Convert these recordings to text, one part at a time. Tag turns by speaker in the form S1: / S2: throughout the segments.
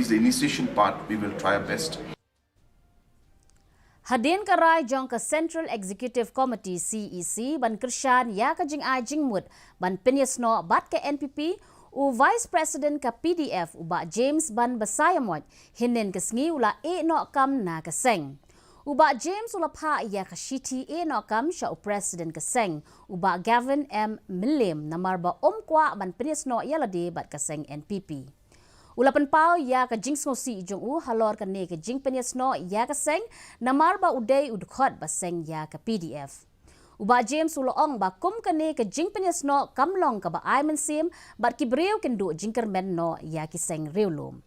S1: least the initiation part, we will try our best.
S2: Hadien karai jong ke Central Executive Committee CEC ban Krishan ya ka Jingrai jingmut ban Pyniasnoh bat ke NPP u Vice President ke PDF uba James ban Basayamot hinin ke sngi ula Iehnoh kam na ke seng. Uba James ula pa ya ke shiti Iehnoh kam sya u President ke seng uba Gavin M. Milim namar ba kwa ban Pyniasnoh ya lade bat ke seng NPP. Ulapan pau ya ka jing si ijong u halor ka ne ka jing Pyniasnoh ya ka seng namar ba uday udkhot ba seng ya ka PDF. Uba James uloong ba kum ka ne ka jing Pyniasnoh kamlong ka ba ay mensim bat kibreu kendo jing kermen no ya ki seng reulum.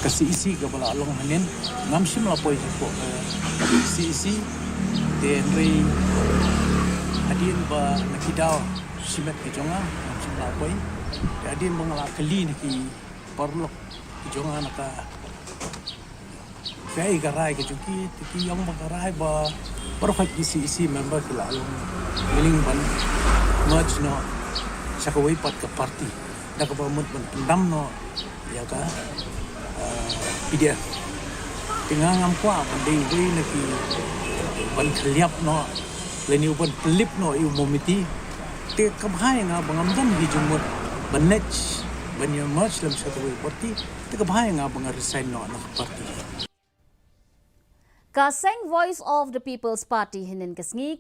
S3: Kasi isi ka bala along hanin ngamsim la poi ko isi denri Hadien ba nakidao simet ke jonga ngamsim la poi Hadien bangala kali ni ki parlok ki jonga naka kai garai ke juki ki yang bagarai ba perfect isi member ki la along miling ban merge no sakawai pat ka party dak ba mut ban pendam no ya ka PDF tinggal ngamkwa banding dui lagi ban khliap no leni ban pelip no iu momiti te kabhai nga bangamdan gi jumut banech ban ya merge lam satu party te kabhai nga bang resign no party.
S2: Kaseng Voice of the People's Party hinin kesngi